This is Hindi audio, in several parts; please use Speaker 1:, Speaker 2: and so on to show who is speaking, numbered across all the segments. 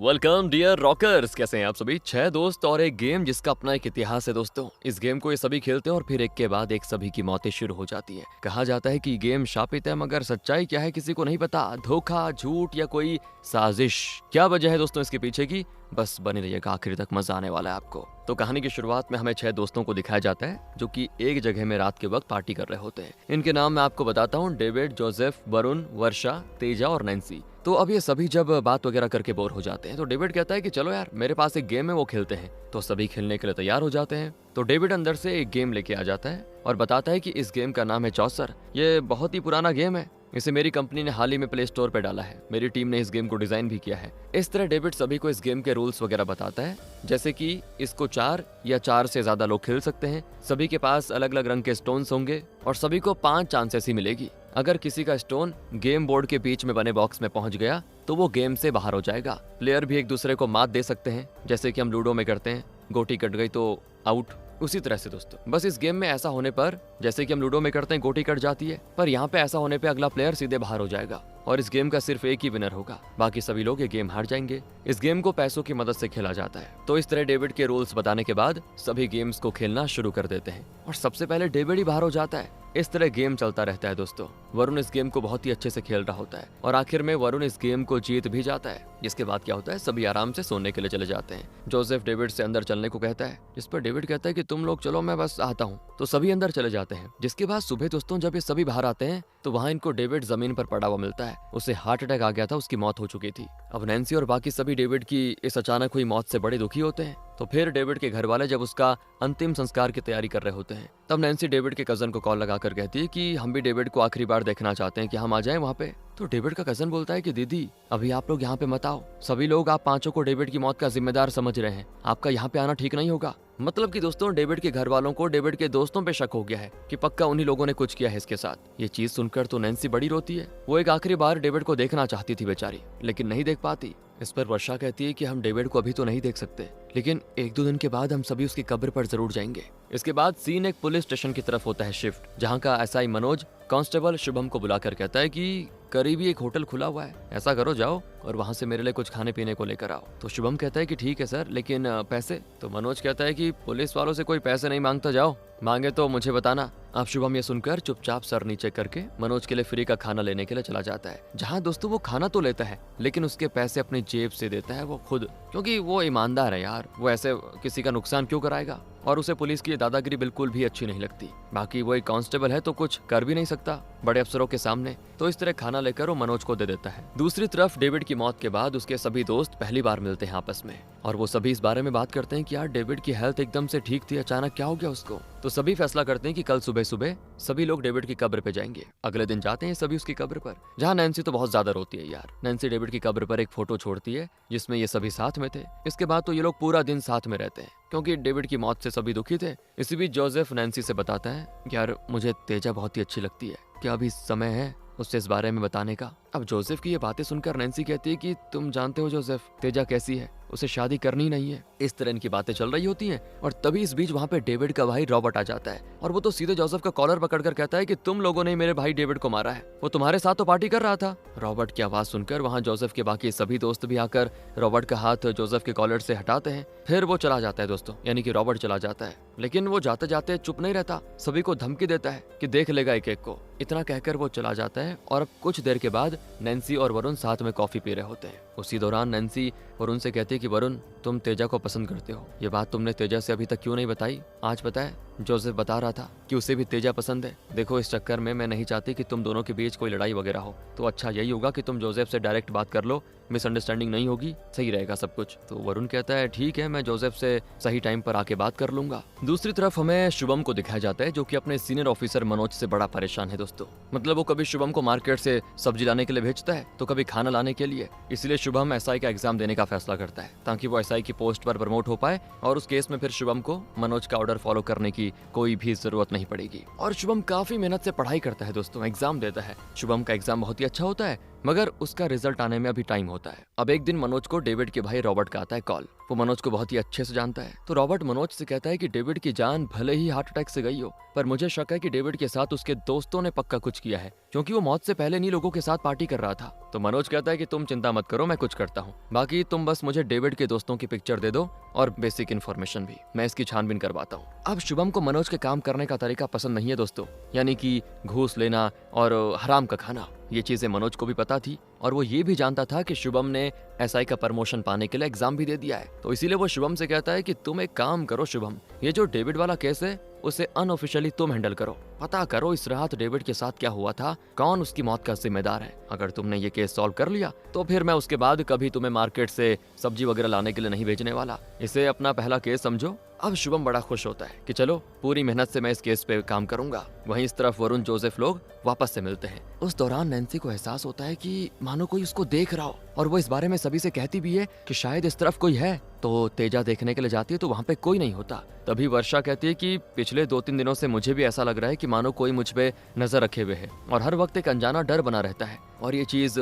Speaker 1: वेलकम डियर रॉकर्स, कैसे हैं आप सभी। 6 दोस्त और एक गेम जिसका अपना एक इतिहास है दोस्तों। इस गेम को ये सभी खेलते हैं और फिर एक के बाद एक सभी की मौतें शुरू हो जाती हैं। कहा जाता है कि गेम शापित है, मगर सच्चाई क्या है किसी को नहीं पता। धोखा, झूठ या कोई साजिश, क्या वजह है दोस्तों इसके पीछे की? बस बने रहिएगा, आखिर तक मजा आने वाला है आपको। तो कहानी की शुरुआत में हमें 6 दोस्तों को दिखाया जाता है जो कि एक जगह में रात के वक्त पार्टी कर रहे होते हैं। इनके नाम मैं आपको बताता हूँ: डेविड, जोसेफ, वरुण, वर्षा, तेजा और नैन्सी। तो अब ये सभी जब बात वगैरह करके बोर हो जाते हैं तो डेविड कहता है कि चलो यार, मेरे पास एक गेम है, वो खेलते हैं। तो सभी खेलने के लिए तैयार हो जाते हैं। तो डेविड अंदर से एक गेम लेके आ जाता है और बताता है कि इस गेम का नाम है चौसर। ये बहुत ही पुराना गेम है, इसे मेरी कंपनी ने हाल ही में प्ले स्टोर पे डाला है। मेरी टीम ने इस गेम को डिजाइन भी किया है। इस तरह डेविड सभी को इस गेम के रूल्स वगैरह बताता है, जैसे कि इसको 4 या 4 से ज्यादा लोग खेल सकते हैं। सभी के पास अलग अलग रंग के स्टोन्स होंगे और सभी को 5 चांसेस ही मिलेगी। अगर किसी का स्टोन गेम बोर्ड के बीच में बने बॉक्स में पहुंच गया तो वो गेम से बाहर हो जाएगा। प्लेयर भी एक दूसरे को मात दे सकते हैं, जैसे कि हम लूडो में करते हैं, गोटी कट गई तो आउट। उसी तरह से दोस्तों, बस इस गेम में ऐसा होने पर, जैसे कि हम लूडो में करते हैं, गोटी कट जाती है, पर यहाँ पे ऐसा होने पे अगला प्लेयर सीधे बाहर हो जाएगा और इस गेम का सिर्फ एक ही विनर होगा। बाकी सभी लोग ये गेम हार जाएंगे। इस गेम को पैसों की मदद से खेला जाता है। तो इस तरह डेविड के रूल्स बताने के बाद सभी गेम्स को खेलना शुरू कर देते हैं और सबसे पहले डेविड ही बाहर हो जाता है। इस तरह गेम चलता रहता है दोस्तों। वरुण इस गेम को बहुत ही अच्छे से खेल रहा होता है और आखिर में वरुण इस गेम को जीत भी जाता है। जिसके बाद क्या होता है, सभी आराम से सोने के लिए चले जाते हैं। जोसेफ डेविड से अंदर चलने को कहता है, जिस पर डेविड कहता है कि तुम लोग चलो, मैं बस आता हूँ। तो सभी अंदर चले जाते हैं। जिसके बाद सुबह दोस्तों जब ये सभी बाहर आते हैं तो वहाँ इनको डेविड जमीन पर पड़ा हुआ मिलता है। उसे हार्ट अटैक आ गया था, उसकी मौत हो चुकी थी। अब नैन्सी और बाकी सभी डेविड की इस अचानक हुई मौत से बड़े दुखी होते हैं। तो फिर डेविड के घर वाले जब उसका अंतिम संस्कार की तैयारी कर रहे होते हैं, तब नैन्सी डेविड के कजन को कॉल लगाकर कहती है कि हम भी डेविड को आखिरी बार देखना चाहते हैं, कि हम आ जाएं वहाँ पे। तो डेविड का कजन बोलता है कि दीदी, अभी आप लोग यहाँ पे मत आओ। सभी लोग आप पांचों को डेविड की मौत का जिम्मेदार समझ रहे हैं, आपका यहाँ पे आना ठीक नहीं होगा। मतलब कि दोस्तों, डेविड के घर वालों को डेविड के दोस्तों पे शक हो गया है कि पक्का उन्हीं लोगों ने कुछ किया है इसके साथ। ये चीज सुनकर तो नैन्सी बड़ी रोती है। वो एक आखिरी बार डेविड को देखना चाहती थी बेचारी, लेकिन नहीं देख पाती। इस पर वर्षा कहती है कि हम डेविड को अभी तो नहीं देख सकते, लेकिन 1-2 दिन के बाद हम सभी उसकी कब्र पर जरूर जाएंगे। इसके बाद सीन एक पुलिस स्टेशन की तरफ होता है शिफ्ट, जहाँ का एसआई मनोज कांस्टेबल शुभम को बुलाकर कहता है कि करीबी एक होटल खुला हुआ है, ऐसा करो जाओ और वहां से मेरे लिए कुछ खाने पीने को लेकर आओ। तो शुभम कहता है कि ठीक है सर, लेकिन पैसे? तो मनोज कहता है कि पुलिस वालों से कोई पैसे नहीं मांगता, जाओ, मांगे तो मुझे बताना। अब शुभम ये सुनकर चुपचाप सर नीचे करके मनोज के लिए फ्री का खाना लेने के लिए चला जाता है। जहाँ दोस्तों वो खाना तो लेता है, लेकिन उसके पैसे अपनी जेब से देता है वो खुद, क्योंकि वो ईमानदार है यार। वो ऐसे किसी का नुकसान क्यों कराएगा, और उसे पुलिस की दादागिरी बिल्कुल भी अच्छी नहीं लगती। बाकी वो एक कांस्टेबल है तो कुछ कर भी नहीं सकता बड़े अफसरों के सामने। तो इस तरह खाना लेकर वो मनोज को दे देता है। दूसरी तरफ डेविड की मौत के बाद उसके सभी दोस्त पहली बार मिलते हैं आपस में, और वो सभी इस बारे में बात करते हैं कि यार डेविड की हेल्थ एकदम से ठीक थी, अचानक क्या हो गया उसको। तो सभी फैसला करते हैं कि कल सुबह सुबह सभी लोग डेविड की कब्र पे जाएंगे। अगले दिन जाते हैं सभी उसकी कब्र पर, जहाँ नैन्सी तो बहुत ज्यादा रोती है यार। नैन्सी डेविड की कब्र पर एक फोटो छोड़ती है जिसमें ये सभी साथ में थे। इसके बाद तो ये लोग पूरा दिन साथ में रहते हैं, क्योंकि डेविड की मौत से सभी दुखी थे। इसी बीच जोसेफ नैन्सी से बताता है कि यार मुझे तेजा बहुत ही अच्छी लगती है, क्या अभी समय है उससे इस बारे में बताने का? अब जोसेफ की ये बातें सुनकर नैन्सी कहती है कि तुम जानते हो जोसेफ, तेजा कैसी है, उसे शादी करनी नहीं है। इस तरह इनकी बातें चल रही होती हैं और तभी इस बीच वहाँ पे डेविड का भाई रॉबर्ट आ जाता है और वो तो सीधे जोसेफ का कॉलर पकड़कर कहता है कि तुम लोगों ने मेरे भाई डेविड को मारा है, वो तुम्हारे साथ तो पार्टी कर रहा था। रॉबर्ट की आवाज सुनकर वहाँ जोसेफ के बाकी सभी दोस्त भी आकर रॉबर्ट का हाथ जोसेफ के कॉलर से हटाते हैं। फिर वो चला जाता है दोस्तों, यानी कि रॉबर्ट चला जाता है, लेकिन वो जाते जाते चुप नहीं रहता, सभी को धमकी देता है कि देख लेगा एक एक को। इतना कहकर वो चला जाता है और अब कुछ देर के बाद नैन्सी और वरुण साथ में कॉफी पी रहे होते हैं। उसी दौरान नैन्सी वरुण से कहती है कि वरुण, तुम तेजा को पसंद करते हो, ये बात तुमने तेजा से अभी तक क्यों नहीं बताई? आज पता है, जोसेफ बता रहा था कि उसे भी तेजा पसंद है। देखो, इस चक्कर में मैं नहीं चाहती कि तुम दोनों के बीच कोई लड़ाई वगैरह हो, तो अच्छा यही होगा कि तुम जोसेफ से डायरेक्ट बात कर लो, मिसअंडरस्टैंडिंग नहीं होगी, सही रहेगा सब कुछ। तो वरुण कहता है ठीक है, मैं जोसेफ से सही टाइम पर आके बात कर लूंगा। दूसरी तरफ हमें शुभम को दिखाया जाता है, जो कि अपने सीनियर ऑफिसर मनोज से बड़ा परेशान है दोस्तों। मतलब वो कभी शुभम को मार्केट से सब्जी लाने के लिए भेजता है तो कभी खाना लाने के लिए। इसलिए शुभम एसआई का एग्जाम देने का फैसला करता है ताकि वो एसआई की पोस्ट पर प्रमोट हो पाए, और उस केस में फिर शुभम को मनोज का ऑर्डर फॉलो करने की कोई भी जरूरत नहीं पड़ेगी। और शुभम काफी मेहनत से पढ़ाई करता है दोस्तों, एग्जाम देता है। शुभम का एग्जाम बहुत ही अच्छा होता है, मगर उसका रिजल्ट आने में अभी टाइम होता है। अब एक दिन मनोज को डेविड के भाई रॉबर्ट का आता है कॉल वो मनोज को बहुत ही अच्छे से जानता है। तो रॉबर्ट मनोज से कहता है कि डेविड की जान भले ही हार्ट अटैक से गई हो, पर मुझे शक है कि डेविड के साथ उसके दोस्तों ने पक्का कुछ किया है, क्योंकि वो मौत से पहले नहीं लोगों के साथ पार्टी कर रहा था। तो मनोज कहता है कि तुम चिंता मत करो, मैं कुछ करता हूँ, बाकी तुम बस मुझे डेविड के दोस्तों की पिक्चर दे दो और बेसिक इन्फॉर्मेशन भी, मैं इसकी छानबीन करवाता हूँ। अब शुभम को मनोज के काम करने का तरीका पसंद नहीं है दोस्तों, यानी कि घूस लेना और हराम का खाना। ये चीजें मनोज को भी पता थी और वो ये भी जानता था कि शुभम ने एसआई का प्रमोशन पाने के लिए एग्जाम भी दे दिया है। तो इसीलिए वो शुभम से कहता है कि तुम एक काम करो शुभम, ये जो डेविड वाला केस है उसे अनऑफिशियली तुम हैंडल करो, पता करो इस रात डेविड के साथ क्या हुआ था, कौन उसकी मौत का जिम्मेदार है। अगर तुमने ये केस सॉल्व कर लिया तो फिर मैं उसके बाद कभी तुम्हें मार्केट से सब्जी वगैरह लाने के लिए नहीं भेजने वाला, इसे अपना पहला केस समझो। अब शुभम बड़ा खुश होता है कि चलो पूरी मेहनत से मैं इस केस पे काम करूंगा। वहीं इस तरफ वरुण जोसेफ लोग वापस से मिलते हैं। उस दौरान नैन्सी को एहसास होता है कि मानो कोई उसको देख रहा हो, और वो इस बारे में सभी से कहती भी है कि शायद इस तरफ कोई है। तो तेजा देखने के लिए जाती है तो वहाँ पे कोई नहीं होता। तभी वर्षा कहती है कि पिछले 2-3 दिनों से मुझे भी ऐसा लग रहा है कि मानो कोई मुझ पे नजर रखे हुए है और हर वक्त एक अनजाना डर बना रहता है। और ये चीज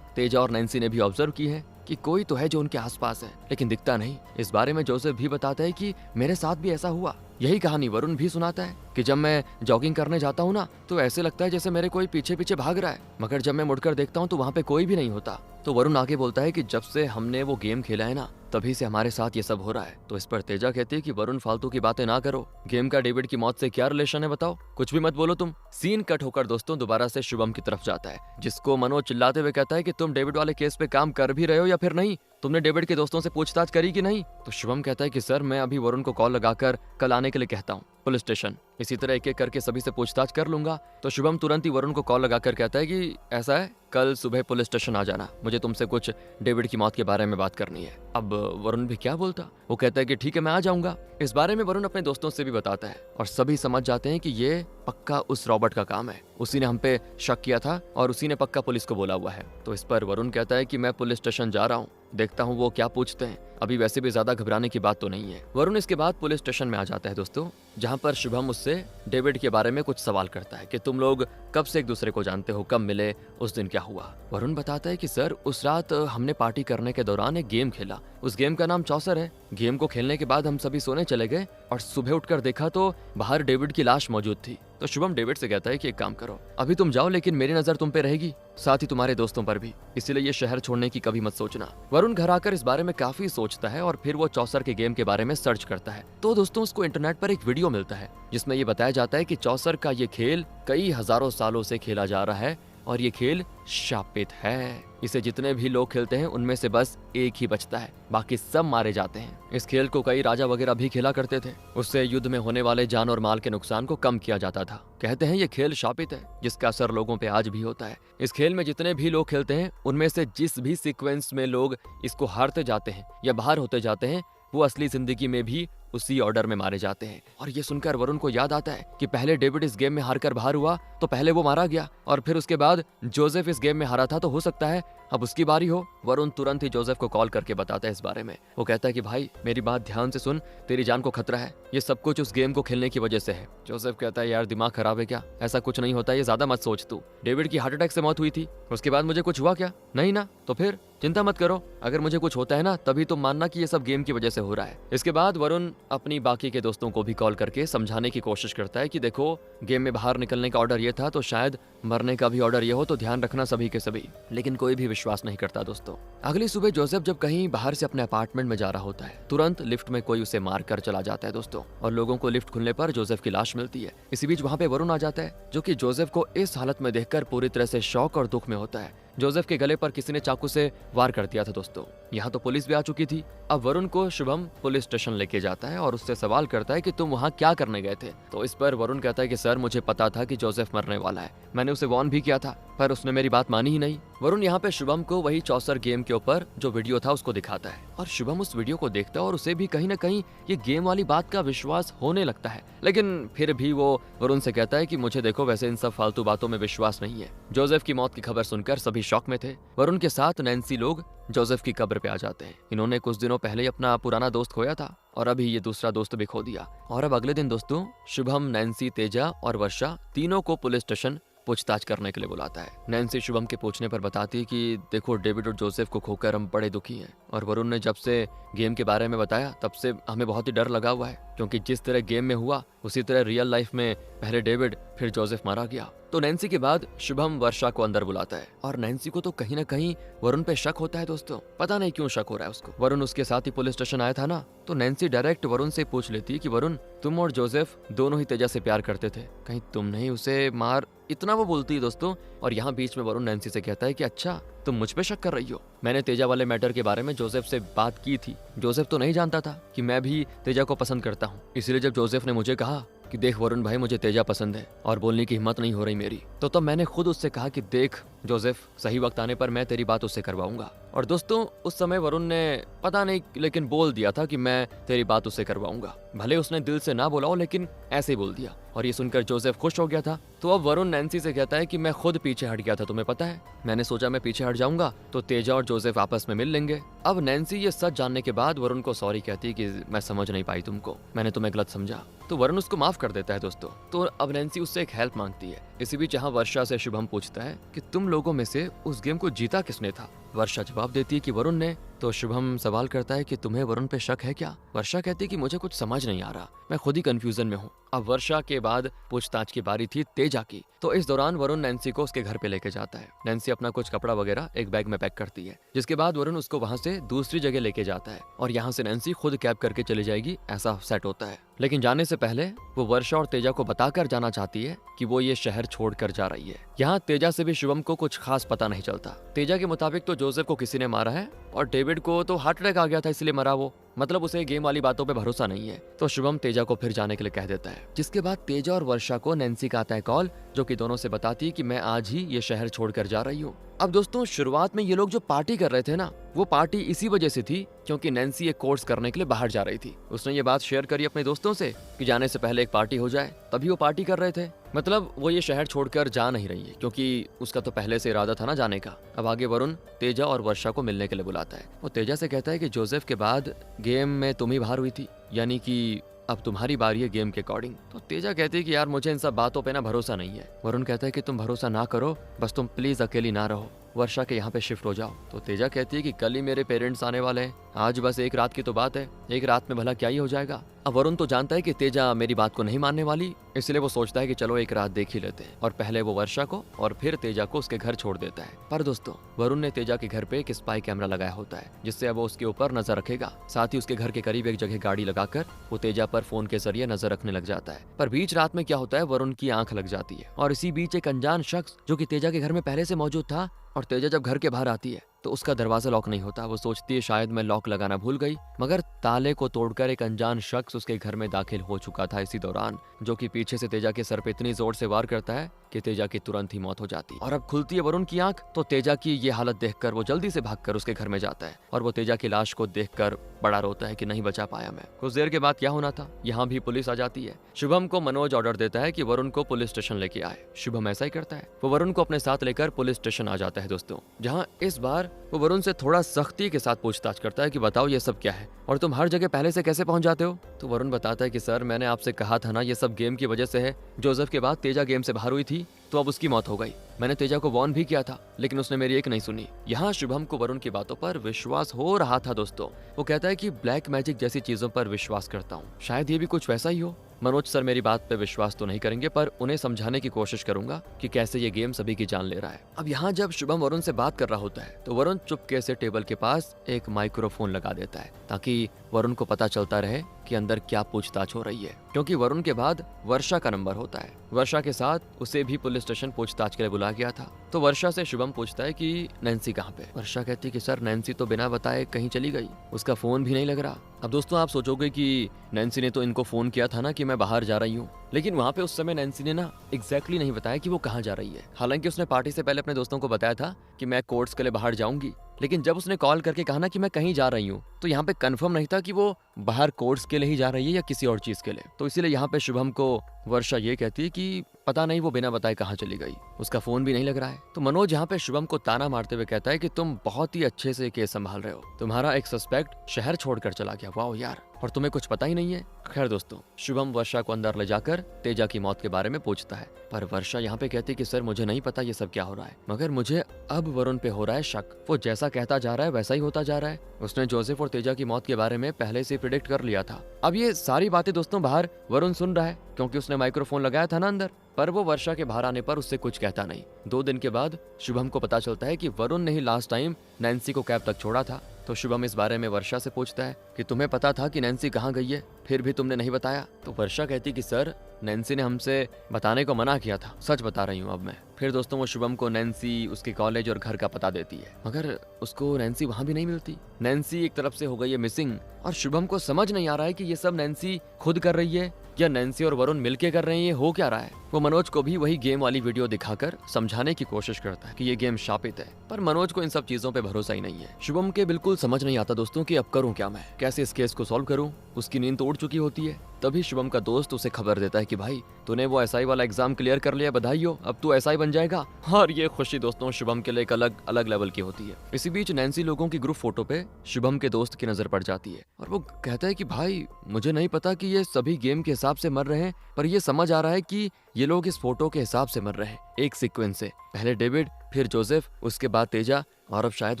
Speaker 1: तेजा और नैन्सी ने भी ऑब्जर्व की है कि कोई तो है जो उनके आसपास है लेकिन दिखता नहीं। इस बारे में जोसेफ भी बताता है कि मेरे साथ भी ऐसा हुआ। यही कहानी वरुण भी सुनाता है कि जब मैं जॉगिंग करने जाता हूँ ना तो ऐसे लगता है जैसे मेरे कोई पीछे पीछे भाग रहा है, मगर जब मैं मुड़कर देखता हूँ तो वहाँ पे कोई भी नहीं होता। तो वरुण आगे बोलता है कि जब से हमने वो गेम खेला है ना तभी से हमारे साथ ये सब हो रहा है। तो इस पर तेजा कहती है कि वरुण फालतू की बातें ना करो, गेम का डेविड की मौत से क्या रिलेशन है बताओ, कुछ भी मत बोलो तुम। सीन कट होकर दोस्तों दोबारा से शुभम की तरफ जाता है, जिसको मनोज चिल्लाते हुए कहता है कि तुम डेविड वाले केस पे काम कर भी रहे हो या फिर नहीं, तुमने डेविड के दोस्तों से पूछताछ करी कि नहीं। तो शुभम कहता है कि सर मैं अभी वरुण को कॉल लगाकर कल आने के लिए कहता हूँ पुलिस स्टेशन, इसी तरह एक एक करके सभी से पूछताछ कर लूंगा। तो शुभम तुरंत ही वरुण को कॉल लगाकर कहता है कि ऐसा है कल सुबह पुलिस स्टेशन आ जाना, मुझे तुमसे कुछ डेविड की मौत के बारे में बात करनी है। अब वरुण भी क्या बोलता, वो कहता है कि ठीक है मैं आ जाऊंगा। इस बारे में वरुण अपने दोस्तों से भी बताता है और सभी समझ जाते हैं कि ये पक्का उस रॉबर्ट का काम है, उसी ने हम पे शक किया था और उसी ने पक्का पुलिस को बोला हुआ है। तो इस पर वरुण कहता है कि मैं पुलिस स्टेशन जा रहा हूँ, देखता हूँ वो क्या पूछते हैं, अभी वैसे भी ज्यादा घबराने की बात तो नहीं है। वरुण इसके बाद पुलिस स्टेशन में आ जाता है दोस्तों, जहाँ पर शुभम उससे डेविड के बारे में कुछ सवाल करता है कि तुम लोग कब से एक दूसरे को जानते हो, कब मिले, उस दिन क्या हुआ। वरुण बताता है कि सर उस रात हमने पार्टी करने के दौरान एक गेम खेला, उस गेम का नाम चौसर है। गेम को खेलने के बाद हम सभी सोने चले गए और सुबह उठकर देखा तो बाहर डेविड की लाश मौजूद थी। तो शुभम डेविड से कहता है कि एक काम करो, अभी तुम जाओ लेकिन मेरी नजर तुम पे रहेगी, साथ ही तुम्हारे दोस्तों पर भी, इसीलिए ये शहर छोड़ने की कभी मत सोचना। वरुण घर आकर इस बारे में काफी सोचता है और फिर वो चौसर के गेम के बारे में सर्च करता है। तो दोस्तों उसको इंटरनेट पर एक वीडियो मिलता है जिसमें ये बताया जाता है कि चौसर का ये खेल कई हजारों सालों से खेला जा रहा है और ये खेल शापित है। इसे जितने भी लोग खेलते हैं उनमें से बस एक ही बचता है, बाकी सब मारे जाते हैं। इस खेल को कई राजा वगैरह भी खेला करते थे, उससे युद्ध में होने वाले जान और माल के नुकसान को कम किया जाता था। कहते हैं ये खेल शापित है जिसका असर लोगों पे आज भी होता है। इस खेल में जितने भी लोग खेलते हैं उनमें से जिस भी सीक्वेंस में लोग इसको हारते जाते हैं या बाहर होते जाते हैं वो असली जिंदगी में भी उसी ऑर्डर में मारे जाते हैं। और ये सुनकर वरुण को याद आता है कि पहले डेविड इस गेम में हारकर बाहर हुआ तो पहले वो मारा गया और फिर उसके बाद जोसेफ इस गेम में हारा था, तो हो सकता है अब उसकी बारी हो। वरुण तुरंत ही जोसेफ को कॉल करके बताता है इस बारे में। वो कहता है कि भाई मेरी बात ध्यान से सुन, तेरी जान को खतरा है, ये सब कुछ उस गेम को खेलने की वजह से है। जोसेफ कहता है यार दिमाग खराब है क्या, ऐसा कुछ नहीं होता, ये ज्यादा मत सोच तू, डेविड की हार्ट अटैक से मौत हुई थी, उसके बाद मुझे कुछ हुआ क्या, नहीं ना, तो फिर चिंता मत करो, अगर मुझे कुछ होता है ना तभी तुम मानना कि ये सब गेम की वजह से हो रहा है। इसके बाद वरुण अपनी बाकी के दोस्तों को भी कॉल करके समझाने की कोशिश करता है कि देखो गेम में बाहर निकलने का ऑर्डर ये था तो शायद मरने का भी ऑर्डर ये हो, तो ध्यान रखना सभी के सभी। लेकिन कोई भी विश्वास नहीं करता दोस्तों। अगली सुबह जोसेफ जब कहीं बाहर से अपने अपार्टमेंट में जा रहा होता है तुरंत लिफ्ट में कोई उसे मार कर चला जाता है दोस्तों, और लोगों को लिफ्ट खुलने पर जोसेफ की लाश मिलती है। इसी बीच वहाँ पे वरुण आ जाता है जो कि जोसेफ को इस हालत में देखकर पूरी तरह से शॉक और दुख में होता है। जोसेफ के गले पर किसी ने चाकू से वार कर दिया था दोस्तों। यहाँ तो पुलिस भी आ चुकी थी। अब वरुण को शुभम पुलिस स्टेशन लेके जाता है और उससे सवाल करता है कि तुम वहाँ क्या करने गए थे। तो इस पर वरुण कहता है कि सर मुझे पता था कि जोसेफ मरने वाला है, मैंने उसे वार्न भी किया था पर उसने मेरी बात मानी ही नहीं। वरुण यहाँ पे शुभम को वही चौसर गेम के ऊपर जो वीडियो था उसको दिखाता है और शुभम उस वीडियो को देखता है और उसे भी कहीं ना कहीं ये गेम वाली बात का विश्वास होने लगता है। लेकिन फिर भी वो वरुण से कहता है कि मुझे देखो वैसे इन सब फालतू बातों में विश्वास नहीं है। जोसेफ की मौत की खबर सुनकर सभी शॉक में थे। वरुण के साथ नैन्सी लोग जोसेफ की कब्र पे आ जाते हैं। इन्होंने कुछ दिनों पहले अपना पुराना दोस्त खोया था और अभी ये दूसरा दोस्त भी खो दिया। और अब अगले दिन दोस्तों शुभम, नैन्सी, तेजा और वर्षा तीनों को पुलिस स्टेशन पूछताछ करने के लिए बुलाता है। नैन्सी शुभम के पूछने पर बताती है कि देखो डेविड और जोसेफ को खोकर हम बड़े दुखी हैं और वरुण ने जब से गेम के बारे में बताया तब से हमें बहुत ही डर लगा हुआ है, क्योंकि जिस तरह गेम में हुआ उसी तरह रियल लाइफ में पहले डेविड फिर जोसेफ मारा गया। तो नैन्सी के बाद शुभम वर्षा को अंदर बुलाता है और नैन्सी को तो कहीं ना कहीं वरुण पे शक होता है दोस्तों। पता नहीं क्यों शक हो रहा है उसको। वरुण उसके साथ ही पुलिस स्टेशन आया था ना, तो नैन्सी डायरेक्ट वरुण से पूछ लेती है कि वरुण, तुम और जोसेफ दोनों ही तेजा से प्यार करते थे, कहीं तुमने ही उसे मार, इतना वो बोलती है दोस्तों। और यहाँ बीच में वरुण नैन्सी से कहता है कि अच्छा तुम मुझ पे शक कर रही हो, मैंने तेजा वाले मैटर के बारे में जोसेफ से बात की थी। जोसेफ तो नहीं जानता था कि मैं भी तेजा को पसंद करता हूँ, इसलिए जब जोसेफ ने मुझे कहा कि देख वरुण भाई मुझे तेजा पसंद है और बोलने की हिम्मत नहीं हो रही मेरी, तो तब मैंने खुद उससे कहा कि देख जोसेफ, सही वक्त आने पर मैं तेरी बात उससे करवाऊंगा। और दोस्तों उस समय वरुण ने पता नहीं लेकिन बोल दिया था कि मैं तेरी बात उससे करवाऊंगा। भले उसने दिल से ना बोला हो लेकिन ऐसे ही बोल दिया। और ये सुनकर जोसेफ खुश हो गया था। तो अब वरुण नैन्सी से कहता है कि मैं खुद पीछे हट गया था, तुम्हें पता है, मैंने सोचा मैं पीछे हट जाऊंगा तो तेजा और जोसेफ आपस में मिल लेंगे। अब नैन्सी ये सच जानने के बाद वरुण को सॉरी कहती है कि मैं समझ नहीं पाई तुमको, मैंने तुम्हें गलत समझा। तो वरुण उसको माफ कर देता है दोस्तों। तो अब नैन्सी उससे एक हेल्प मांगती है। इसी बीच जहाँ वर्षा से शुभम पूछता है कि तुम लोगों में से उस गेम को जीता किसने था। वर्षा जवाब देती है कि वरुण ने। तो शुभम सवाल करता है कि तुम्हें वरुण पे शक है क्या। वर्षा कहती है कि मुझे कुछ समझ नहीं आ रहा, मैं खुद ही कंफ्यूजन में हूँ। अब वर्षा के बाद पूछताछ की बारी थी तेजा की। तो इस दौरान वरुण नैन्सी को उसके घर पे लेके जाता है। नैन्सी अपना कुछ कपड़ा वगैरह एक बैग में पैक करती है, जिसके बाद वरुण उसको वहाँ से दूसरी जगह लेके जाता है और यहाँ से नैन्सी खुद कैब करके चली जाएगी ऐसा सेट होता है। लेकिन जाने से पहले वो वर्षा और तेजा को बताकर जाना चाहती है कि वो ये शहर छोड़कर जा रही है। यहाँ तेजा से भी शुभम को कुछ खास पता नहीं चलता। तेजा के मुताबिक तो जोसेफ को किसी ने मारा है और डेविड को तो हार्ट अटैक आ गया था इसलिए मरा वो, मतलब उसे गेम वाली बातों पे भरोसा नहीं है। तो शुभम तेजा को फिर जाने के लिए कह देता है, जिसके बाद तेजा और वर्षा को नैन्सी का आता है कॉल, जो कि दोनों से बताती है कि मैं आज ही ये शहर छोड़कर जा रही हूँ। अब दोस्तों शुरुआत में ये लोग जो पार्टी कर रहे थे ना, वो पार्टी इसी वजह से थी क्योंकि नैन्सी एक कोर्स करने के लिए बाहर जा रही थी। उसने ये बात शेयर करी अपने दोस्तों से कि जाने से पहले एक पार्टी हो जाए, तभी वो पार्टी कर रहे थे। मतलब वो ये शहर छोड़कर जा नहीं रही है क्योंकि उसका तो पहले से इरादा था ना जाने का। अब आगे वरुण तेजा और वर्षा को मिलने के लिए बुलाता है। वो तेजा से कहता है कि जोसेफ के बाद गेम में तुम ही बाहर हुई थी, यानी कि अब तुम्हारी बारी है गेम के अकॉर्डिंग। तो तेजा कहती है कि यार मुझे इन सब बातों पे ना भरोसा नहीं है। वरुण कहता है कि तुम भरोसा ना करो, बस तुम प्लीज अकेली ना रहो, वर्षा के यहाँ पे शिफ्ट हो जाओ। तो तेजा कहती है कि कल ही मेरे पेरेंट्स आने वाले हैं, आज बस एक रात की तो बात है, एक रात में भला क्या ही हो जाएगा। अब वरुण तो जानता है कि तेजा मेरी बात को नहीं मानने वाली, इसलिए वो सोचता है कि चलो एक रात देख ही लेते हैं। और पहले वो वर्षा को और फिर तेजा को उसके घर छोड़ देता है। पर दोस्तों वरुण ने तेजा के घर पे एक स्पाई कैमरा लगाया होता है, जिससे वो उसके ऊपर नजर रखेगा। साथ ही उसके घर के करीब एक जगह गाड़ी लगाकर वो तेजा पर फोन के जरिए नजर रखने लग जाता है। पर बीच रात में क्या होता है, वरुण की आंख लग जाती है और इसी बीच एक अनजान शख्स जो कि तेजा के घर में पहले से मौजूद था, और तेजा जब घर के बाहर आती है तो उसका दरवाजा लॉक नहीं होता। वो सोचती है शायद मैं लॉक लगाना भूल गई, मगर ताले को तोड़कर एक अनजान शख्स उसके घर में दाखिल हो चुका था इसी दौरान, जो कि पीछे से तेजा के सर पे इतनी जोर से वार करता है कि तेजा की तुरंत ही मौत हो जाती है। और अब खुलती है वरुण की आंख, तो तेजा की ये हालत देखकर वो जल्दी से भागकर उसके घर में जाता है और वो तेजा की लाश को देखकर बड़ा रोता है कि नहीं बचा पाया मैं। कुछ देर के बाद क्या होना था, यहाँ भी पुलिस आ जाती है। शुभम को मनोज ऑर्डर देता है कि वरुण को पुलिस स्टेशन लेके आए। शुभम ऐसा ही करता है। वो वरुण को अपने साथ लेकर पुलिस स्टेशन आ जाता है दोस्तों, जहाँ इस बार वो वरुण से थोड़ा सख्ती के साथ पूछताछ करता है कि बताओ ये सब क्या है और तुम हर जगह पहले से कैसे पहुंच जाते हो। तो वरुण बताता है कि सर मैंने आपसे कहा था ना ये सब गेम की वजह से है। जोसेफ के बाद तेजा गेम से बाहर हुई थी तो अब उसकी मौत हो गई। मैंने तेजा को वार्न भी किया था लेकिन उसने मेरी एक नहीं सुनी। यहाँ शुभम को वरुण की बातों पर विश्वास हो रहा था दोस्तों। वो कहता है कि ब्लैक मैजिक जैसी चीजों पर विश्वास करता हूँ, शायद ये भी कुछ वैसा ही हो। मनोज सर मेरी बात पे विश्वास तो नहीं करेंगे, पर उन्हें समझाने की कोशिश करूंगा कि कैसे ये गेम सभी की जान ले रहा है। अब यहाँ जब शुभम वरुण से बात कर रहा होता है तो वरुण चुपके से टेबल के पास एक माइक्रोफोन लगा देता है ताकि वरुण को पता चलता रहे कि अंदर क्या पूछताछ हो रही है, क्योंकि वरुण के बाद वर्षा का नंबर होता है। वर्षा के साथ उसे भी पुलिस स्टेशन पूछताछ के लिए बुलाया गया था। तो वर्षा से शुभम पूछता है कि नैन्सी कहाँ पे। वर्षा कहती है कि सर नैन्सी तो बिना बताए कहीं चली गई, उसका फोन भी नहीं लग रहा। अब दोस्तों आप सोचोगे कि नैन्सी ने तो इनको फोन किया था ना कि मैं बाहर जा रही हूँ, लेकिन वहाँ पे उस समय नैन्सी ने ना एग्जैक्टली नहीं बताया कि वो कहाँ जा रही है। हालांकि उसने पार्टी से पहले अपने दोस्तों को बताया था कि मैं कोर्ट्स के लिए बाहर जाऊंगी, लेकिन जब उसने कॉल करके कहा ना कि मैं कहीं जा रही हूँ तो यहाँ पे कंफर्म नहीं था कि वो बाहर कोर्ट्स के लिए ही जा रही है या किसी और चीज के लिए। तो इसीलिए यहाँ पे शुभम को वर्षा ये कहती है कि पता नहीं वो बिना बताए कहाँ चली गई, उसका फोन भी नहीं लग रहा है। तो मनोज यहाँ पे शुभम को ताना मारते हुए कहता है कि तुम बहुत ही अच्छे से केस संभाल रहे हो, तुम्हारा एक सस्पेक्ट शहर छोड़कर चला गया। वाह यार, और तुम्हें कुछ पता ही नहीं है। खैर दोस्तों, शुभम वर्षा को अंदर ले जाकर तेजा की मौत के बारे में पूछता है, पर वर्षा यहाँ पे कहती कि सर मुझे नहीं पता ये सब क्या हो रहा है, मगर मुझे अब वरुण पे हो रहा है शक। वो जैसा कहता जा रहा है वैसा ही होता जा रहा है। उसने जोसेफ और तेजा की मौत के बारे में पहले से प्रिडिक्ट कर लिया था। अब ये सारी बातें दोस्तों बाहर वरुण सुन रहा है, क्योंकि उसने माइक्रोफोन लगाया था ना अंदर, पर वो वर्षा के बाहर आने पर उससे कुछ कहता नहीं। 2 दिन के बाद शुभम को पता चलता है कि वरुण ने ही लास्ट टाइम नैन्सी को कैब तक छोड़ा था। तो शुभम इस बारे में वर्षा से पूछता है कि तुम्हें पता था कि नैन्सी कहाँ गई है, फिर भी तुमने नहीं बताया। तो वर्षा कहती कि सर नैन्सी ने हमसे बताने को मना किया था, सच बता रही हूँ अब मैं। फिर दोस्तों वो शुभम को नैन्सी, उसके कॉलेज और घर का पता देती है, मगर उसको नैन्सी वहाँ भी नहीं मिलती। नैन्सी एक तरफ से हो गई है मिसिंग, और शुभम को समझ नहीं आ रहा है कि ये सब नैन्सी खुद कर रही है या नैन्सी और वरुण मिलके कर रहे हैं, ये हो क्या रहा है। वो मनोज को भी वही गेम वाली वीडियो दिखाकर समझाने की कोशिश करता है कि ये गेम शापित है, पर मनोज को इन सब चीजों पे भरोसा ही नहीं है। शुभम के बिल्कुल समझ नहीं आता दोस्तों कि अब करूं क्या, मैं कैसे इस केस को सॉल्व करूं। उसकी नींद तो उड़ चुकी होती है। तभी शुभम का दोस्त उसे खबर देता है कि भाई तूने वो एसआई वाला एग्जाम क्लियर कर लिया, बधाई हो, अब तू एसआई बन जाएगा। और ये खुशी दोस्तों शुभम के लिए एक अलग अलग लेवल की होती है। इसी बीच नैन्सी लोगों की ग्रुप फोटो पे शुभम के दोस्त की नजर पड़ जाती है, और वो कहता है कि भाई मुझे नहीं पता कि ये सभी गेम के हिसाब से मर रहे हैं, पर ये समझ आ रहा है कि ये लोग इस फोटो के हिसाब से मर रहे हैं, एक सीक्वेंस से। पहले डेविड, फिर जोसेफ, उसके बाद तेजा, और अब शायद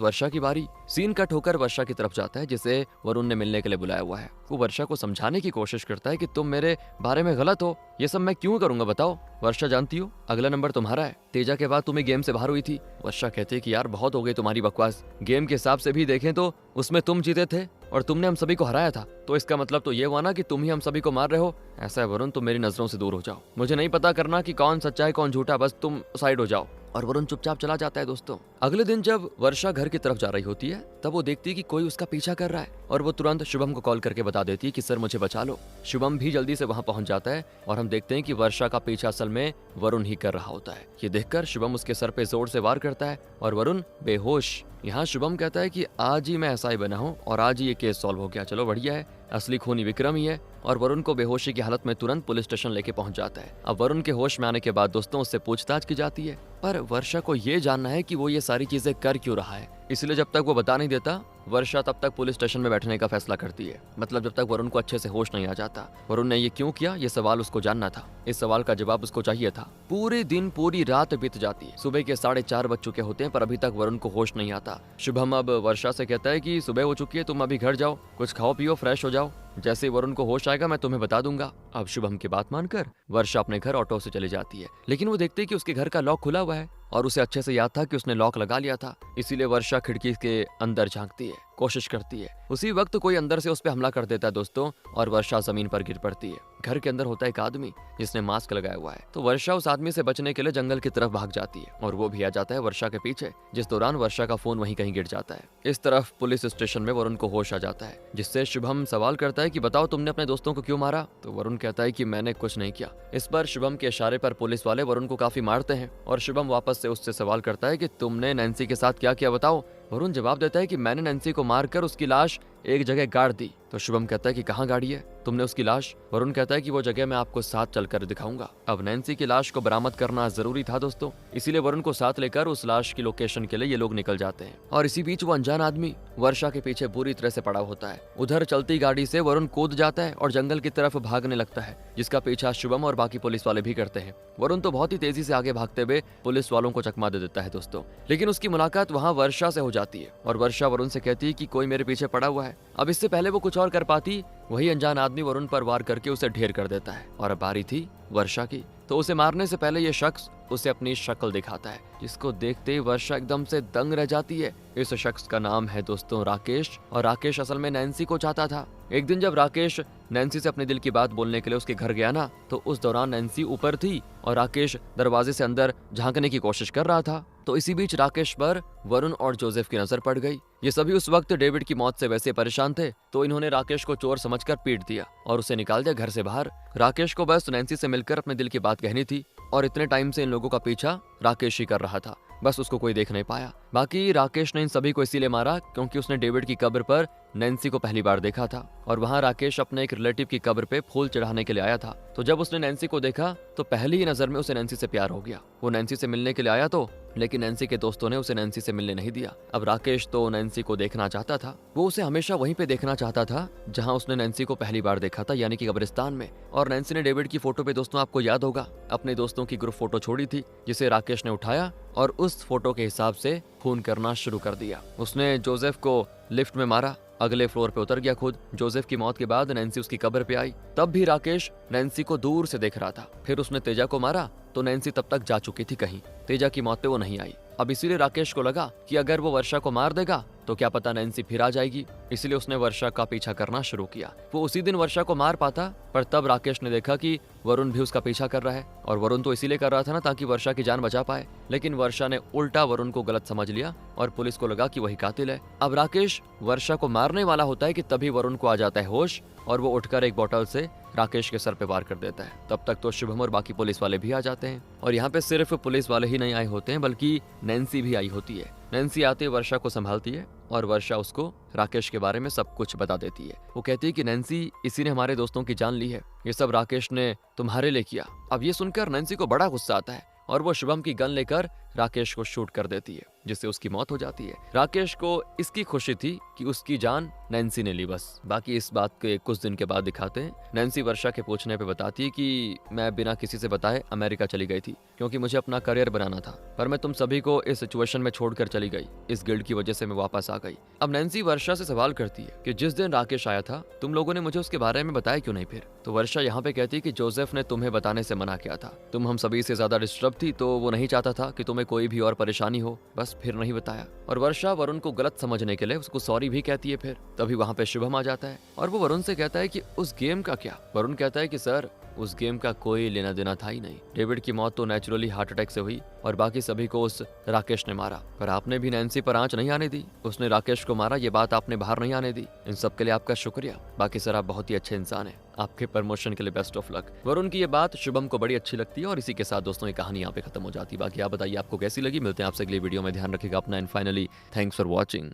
Speaker 1: वर्षा की बारी। सीन कट होकर वर्षा की तरफ जाता है, जिसे वरुण ने मिलने के लिए बुलाया हुआ है। वो वर्षा को समझाने की कोशिश करता है कि तुम मेरे बारे में गलत हो, ये सब मैं क्यों करूंगा बताओ। वर्षा जानती हो अगला नंबर तुम्हारा है, तेजा के बाद तुम्हें गेम से बाहर हुई थी। वर्षा कहती है कि यार बहुत हो गई तुम्हारी बकवास, गेम के हिसाब से भी देखें तो उसमें तुम जीते थे और तुमने हम सभी को हराया था, तो इसका मतलब तो ये हुआ ना कि तुम ही हम सभी को मार रहे हो। ऐसा है वरुण, तुम मेरी नजरों से दूर हो जाओ, मुझे नहीं पता करना कि कौन सच्चा है कौन झूठा, बस तुम साइड हो जाओ। और वरुण चुपचाप चला जाता है दोस्तों। अगले दिन जब वर्षा घर की तरफ जा रही होती है, तब वो देखती है कि कोई उसका पीछा कर रहा है, और वो तुरंत शुभम को कॉल करके बता देती है कि सर मुझे बचा लो। शुभम भी जल्दी से वहां पहुंच जाता है, और हम देखते हैं कि वर्षा का पीछा असल में वरुण ही कर रहा होता है। ये देखकर शुभम उसके सर पे जोर से वार करता है, और वरुण बेहोश। यहाँ शुभम कहता है कि आज ही मैं एसआई बना हूँ और आज ही ये केस सॉल्व हो गया, चलो बढ़िया है, असली खूनी विक्रम ही है। और वरुण को बेहोशी की हालत में तुरंत पुलिस स्टेशन लेके पहुंच जाता है। अब वरुण के होश में आने के बाद दोस्तों उससे पूछताछ की जाती है, पर वर्षा को ये जानना है कि वो ये सारी चीजें कर क्यों रहा है, इसलिए जब तक वो बता नहीं देता वर्षा तब तक पुलिस स्टेशन में बैठने का फैसला करती है। मतलब जब तक वरुण को अच्छे से होश नहीं आ जाता। वरुण ने ये क्यों किया, ये सवाल उसको जानना था, इस सवाल का जवाब उसको चाहिए था। पूरे दिन पूरी रात बीत जाती है, सुबह के 4:30 बज चुके होते हैं, पर अभी तक वरुण को होश नहीं आता। शुभम अब वर्षा से कहता है कि सुबह हो चुकी है, तुम अभी घर जाओ, कुछ खाओ पियो, फ्रेश हो जाओ, जैसे ही वरुण को होश आएगा मैं तुम्हें बता दूंगा। अब शुभम की बात मानकर वर्षा अपने घर ऑटो से चली जाती है, लेकिन वो देखती है कि उसके घर का लॉक खुला हुआ है, और उसे अच्छे से याद था कि उसने लॉक लगा लिया था। इसीलिए वर्षा खिड़की के अंदर झांकती है, कोशिश करती है। उसी वक्त कोई अंदर से उस पर हमला कर देता है दोस्तों, और वर्षा जमीन पर गिर पड़ती है। घर के अंदर होता है एक आदमी जिसने मास्क लगाया हुआ है, तो वर्षा उस आदमी से बचने के लिए जंगल की तरफ भाग जाती है, और वो भी आ जाता है वर्षा के पीछे, जिस दौरान वर्षा का फोन वहीं कहीं गिर जाता है। इस तरफ पुलिस स्टेशन में वरुण को होश आ जाता है, जिससे शुभम सवाल करता है कि बताओ तुमने अपने दोस्तों को क्यों मारा। तो वरुण कहता है कि मैंने कुछ नहीं किया। इस पर शुभम के इशारे पर पुलिस वाले वरुण को काफी मारते हैं, और शुभम वापस से उससे सवाल करता है कि तुमने नैन्सी के साथ क्या किया बताओ। वरुण जवाब देता है कि मैंने नैन्सी को मारकर उसकी लाश एक जगह गाड़ दी। तो शुभम कहता है कि कहाँ गाड़ी है तुमने उसकी लाश। वरुण कहता है कि वो जगह मैं आपको साथ चलकर दिखाऊंगा। अब नैन्सी की लाश को बरामद करना जरूरी था दोस्तों, इसीलिए वरुण को साथ लेकर उस लाश की लोकेशन के लिए ये लोग निकल जाते हैं। और इसी बीच वो अनजान आदमी वर्षा के पीछे बुरी तरह से पड़ा होता है। उधर चलती गाड़ी से वरुण कूद जाता है और जंगल की तरफ भागने लगता है, जिसका पीछा शुभम और बाकी पुलिस वाले भी करते हैं। वरुण तो बहुत ही तेजी से आगे भागते हुए पुलिस वालों को चकमा दे देता है दोस्तों, लेकिन उसकी मुलाकात वहाँ वर्षा से हो जाती है, और वर्षा वरुण से कहती है कि कोई मेरे पीछे पड़ा हुआ है। अब इससे पहले वो कुछ और कर पाती, वही अनजान आदमी वरुण पर वार करके उसे ढेर कर देता है। और अब बारी थी वर्षा की, तो उसे मारने से पहले ये शख्स उसे अपनी शक्ल दिखाता है, जिसको देखते ही वर्षा एकदम से दंग रह जाती है। इस शख्स का नाम है दोस्तों राकेश, और राकेश असल में नैन्सी को चाहता था। एक दिन जब राकेश नैन्सी से अपने दिल की बात बोलने के लिए उसके घर गया ना, तो उस दौरान नैन्सी ऊपर थी और राकेश दरवाजे से अंदर झांकने की कोशिश कर रहा था। तो इसी बीच राकेश पर वरुण और जोसेफ की नजर पड़ गई। ये सभी उस वक्त डेविड की मौत से वैसे परेशान थे, तो इन्होंने राकेश को चोर समझकर पीट दिया और उसे निकाल दिया घर से बाहर। राकेश को बस नैन्सी से मिलकर अपने दिल की बात कहनी थी, और इतने टाइम से इन लोगों का पीछा राकेश ही कर रहा था, बस उसको कोई देख नहीं पाया। बाकी राकेश ने इन सभी को इसीलिए मारा क्योंकि उसने डेविड की कब्र पर नैन्सी को पहली बार देखा था, और वहाँ राकेश अपने एक रिलेटिव की कब्र पे फूल चढ़ाने के लिए आया था। तो जब उसने नैन्सी को देखा तो पहली ही नजर में उसे नैन्सी से प्यार हो गया। वो नैन्सी से मिलने के लिए आया तो लेकिन नैन्सी के दोस्तों ने उसे नैन्सी से मिलने नहीं दिया। अब राकेश तो नैन्सी को देखना चाहता था। वो उसे हमेशा वहीं पे देखना चाहता था जहां उसने नैन्सी को पहली बार देखा था, यानी कि कब्रिस्तान में। और नैन्सी ने डेविड की फोटो पे, दोस्तों आपको याद होगा, अपने दोस्तों की ग्रुप फोटो छोड़ी थी, जिसे राकेश ने उठाया और उस फोटो के हिसाब से खून करना शुरू कर दिया। उसने जोसेफ को लिफ्ट में मारा, अगले फ्लोर पे उतर गया खुद। जोसेफ की मौत के बाद नैन्सी उसकी कब्र पे आई। तब भी राकेश नैन्सी को दूर से देख रहा था। फिर उसने तेजा को मारा तो नैन्सी तब तक जा चुकी थी कहीं। तेजा की मौत पे वो नहीं आई। अब इसीलिए राकेश को लगा कि अगर वो वर्षा को मार देगा तो क्या पता नैन्सी फिर आ जाएगी, इसलिए उसने वर्षा का पीछा करना शुरू किया। वो उसी दिन वर्षा को मार पाता, पर तब राकेश ने देखा कि वरुण भी उसका पीछा कर रहा है। और वरुण तो इसीलिए कर रहा था ना ताकि वर्षा की जान बचा पाए, लेकिन वर्षा ने उल्टा वरुण को गलत समझ लिया और पुलिस को लगा कि वही कातिल है। अब राकेश वर्षा को मारने वाला होता है कि तभी वरुण को आ जाता है होश और वो उठकर एक बोतल से राकेश के सर पे वार कर देता है। तब तक तो शुभम और बाकी पुलिस वाले भी आ जाते हैं। और यहाँ पे सिर्फ पुलिस वाले ही नहीं आए होते हैं, बल्कि नैन्सी भी आई होती है। नैन्सी आते ही वर्षा को संभालती है और वर्षा उसको राकेश के बारे में सब कुछ बता देती है। वो कहती है कि नैन्सी, इसी ने हमारे दोस्तों की जान ली है, ये सब राकेश ने तुम्हारे लिए किया। अब ये सुनकर नैन्सी को बड़ा गुस्सा आता है और वो शुभम की गन लेकर राकेश को शूट कर देती है, जिससे उसकी मौत हो जाती है। राकेश को इसकी खुशी थी कि उसकी जान नैन्सी ने ली बस। बाकी इस बात के कुछ दिन के बाद दिखाते हैं, नैन्सी वर्षा के पूछने पे बताती है कि मैं बिना किसी से बताए अमेरिका चली गई थी क्योंकि मुझे अपना करियर बनाना था, पर मैं तुम सभी को इस सिचुएशन में छोड़कर चली गई। इस गिल्ड की वजह से मैं वापस आ गई। अब नैन्सी वर्षा से सवाल करती है कि जिस दिन राकेश आया था तुम लोगों ने मुझे उसके बारे में बताया क्यों नहीं फिर? तो वर्षा यहाँ पे कहती है कि जोसेफ ने तुम्हें बताने से मना किया था। तुम हम सभी से ज्यादा डिस्टर्ब थी तो वो नहीं चाहता था कि तुम्हें कोई भी और परेशानी हो, बस फिर नहीं बताया। और वर्षा वरुण को गलत समझने के लिए उसको सॉरी भी कहती है। फिर तभी वहाँ पे शुभम आ जाता है और वो वरुण से कहता है कि उस गेम का क्या? वरुण कहता है कि सर, उस गेम का कोई लेना देना था ही नहीं। डेविड की मौत तो नेचुरली हार्ट अटैक से हुई और बाकी सभी को उस राकेश ने मारा, पर आपने भी नैन्सी पर आंच नहीं आने दी। उसने राकेश को मारा, ये बात आपने बाहर नहीं आने दी। इन सब के लिए आपका शुक्रिया। बाकी सर, आप बहुत ही अच्छे इंसान हैं। आपके प्रमोशन के लिए बेस्ट ऑफ लक। वरुण की ये बात शुभम को बड़ी अच्छी लगती है और इसी के साथ दोस्तों ये कहानी यहाँ पे खत्म हो जाती है। बाकी आप बताइए आपको कैसी लगी। मिलते हैं आपसे अगली वीडियो में। ध्यान रखिएगा अपना and finally thanks for watching.